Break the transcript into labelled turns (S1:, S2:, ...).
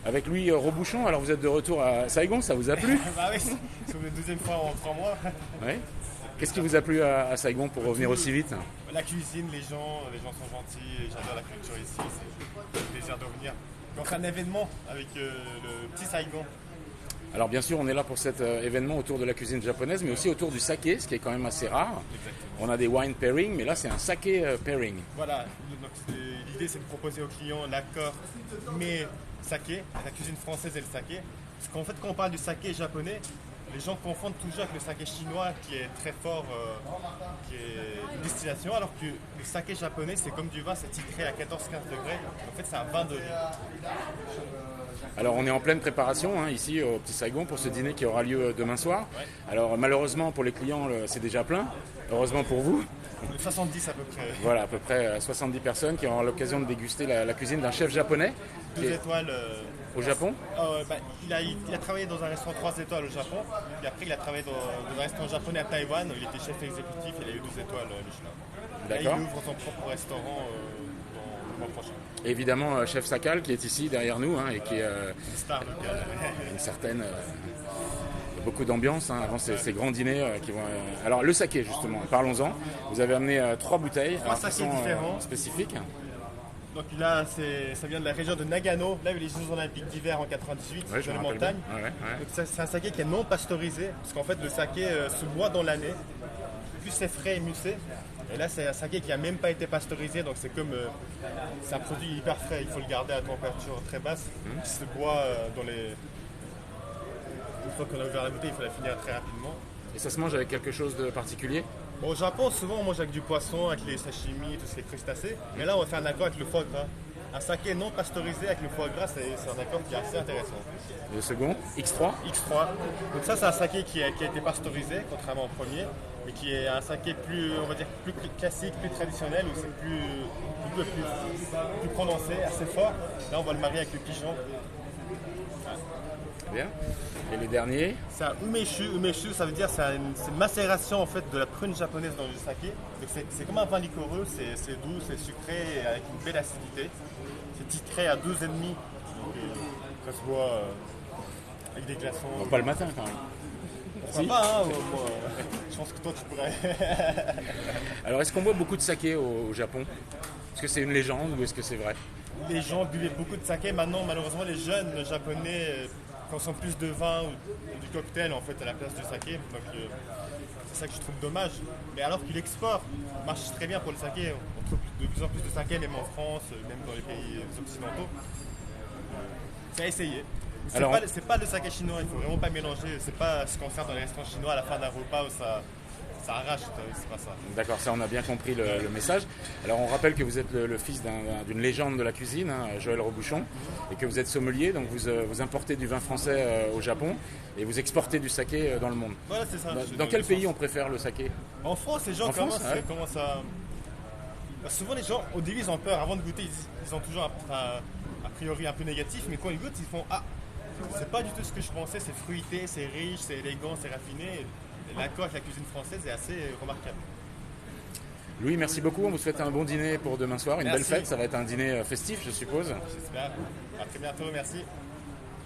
S1: avec Louis Robuchon. Alors vous êtes de retour à Saigon, ça vous a plu?
S2: Bah oui, c'est la deuxième fois en 3 mois.
S1: Ouais. Qu'est-ce qui vous a plu à Saigon pour revenir aussi vite?
S2: La cuisine, les gens sont gentils, j'adore la culture ici, c'est un plaisir de revenir. Donc un événement avec le petit Saigon.
S1: Alors bien sûr, on est là pour cet événement autour de la cuisine japonaise, mais aussi autour du saké, ce qui est quand même assez rare.
S2: Exactement.
S1: On a des wine pairing, mais là c'est un saké pairing.
S2: Voilà, donc l'idée c'est de proposer aux clients l'accord, mais saké, la cuisine française et le saké. Parce qu'en fait, quand on parle du saké japonais, les gens confondent toujours avec le saké chinois qui est très fort, qui est une distillation, alors que le saké japonais c'est comme du vin, c'est titré à 14-15 degrés. En fait, c'est un vin de riz.
S1: Alors on est en pleine préparation ici au Petit Saigon pour ce dîner qui aura lieu demain soir.
S2: Ouais.
S1: Alors malheureusement pour les clients c'est déjà plein, heureusement pour vous.
S2: 70 à peu près.
S1: Voilà, à peu près 70 personnes qui auront l'occasion de déguster la cuisine d'un chef japonais
S2: 2 étoiles.
S1: au Japon.
S2: Il a travaillé dans un restaurant 3 étoiles au Japon, puis après il a travaillé dans un restaurant japonais à Taïwan, où il était chef exécutif, il a eu 12 étoiles Michelin. Là,
S1: D'accord.
S2: il ouvre son propre restaurant dans le mois prochain.
S1: Évidemment chef Sakal qui est ici derrière nous et qui est
S2: Une star locale.
S1: une certaine beaucoup d'ambiance avant ces grands dîners qui vont. Alors le saké justement, parlons-en. Vous avez amené 3 bouteilles
S2: Sakés
S1: qui sont
S2: différents.
S1: spécifiques.
S2: Donc là, ça vient de la région de Nagano, là où il y a les Jeux Olympiques d'hiver en 98,
S1: Ouais, je
S2: dans
S1: me
S2: les
S1: rappelle
S2: montagnes.
S1: bien. Ouais.
S2: Donc c'est un saké qui est non pasteurisé, parce qu'en fait le saké se boit dans l'année, plus c'est frais et mieux c'est. Et là c'est un saké qui n'a même pas été pasteurisé, donc c'est comme c'est un produit hyper frais, il faut le garder à température très basse. Il se boit dans les. Une fois qu'on a ouvert la bouteille, il faut la finir très rapidement.
S1: Et ça se mange avec quelque chose de particulier?
S2: Bon, au Japon, souvent on mange avec du poisson, avec les sashimi, tout ce qui est crustacés. Mais là on va faire un accord avec le foie gras. Un saké non pasteurisé avec le foie gras, c'est un accord qui est assez intéressant.
S1: Le second, X3.
S2: X3. Donc ça c'est un saké qui a été pasteurisé, contrairement au premier, mais qui est un saké plus, on va dire, plus classique, plus traditionnel, où c'est plus prononcé, assez fort. Là on va le marier avec le pigeon.
S1: Bien. Et les derniers?
S2: C'est un umeshu. Umeshu, ça veut dire c'est une macération en fait de la prune japonaise dans le saké. Donc c'est comme un vin liquoreux, c'est doux, c'est sucré et avec une belle acidité. C'est titré à 12,5. Donc ça se boit avec des glaçons.
S1: Bon, pas le matin quand même.
S2: Pourquoi
S1: Si.
S2: pas, hein, moi, je pense que toi tu pourrais.
S1: Alors est-ce qu'on boit beaucoup de saké au Japon? Est-ce que c'est une légende ou est-ce que c'est vrai?
S2: Les gens buvaient beaucoup de saké. Maintenant, malheureusement, les jeunes japonais consomment plus de vin ou du cocktail en fait à la place du saké. Donc c'est ça que je trouve dommage. Mais alors que l'export marche très bien pour le saké, on trouve de plus en plus de saké, même en France, même dans les pays occidentaux. C'est à essayer. C'est pas le saké chinois, il faut vraiment pas mélanger. C'est pas ce qu'on sert dans les restaurants chinois à la fin d'un repas où ça arrache, c'est pas ça.
S1: D'accord, ça on a bien compris le message. Alors on rappelle que vous êtes le fils d'une légende de la cuisine, Joël Robuchon, et que vous êtes sommelier, donc vous importez du vin français au Japon et vous exportez du saké dans le monde.
S2: Voilà, c'est ça.
S1: Dans quel pays on préfère le saké?
S2: En France, les gens commencent à. Souvent, les gens, au début, ils ont peur. Avant de goûter, ils ont toujours a priori un peu négatif, mais quand ils goûtent, ils font ah, c'est pas du tout ce que je pensais, c'est fruité, c'est riche, c'est élégant, c'est raffiné. Et l'accord avec la cuisine française est assez remarquable.
S1: Louis, merci beaucoup. On vous souhaite un bon dîner pour demain soir, une
S2: Merci.
S1: belle fête. Ça va être un dîner festif, je suppose.
S2: J'espère. À très bientôt, merci.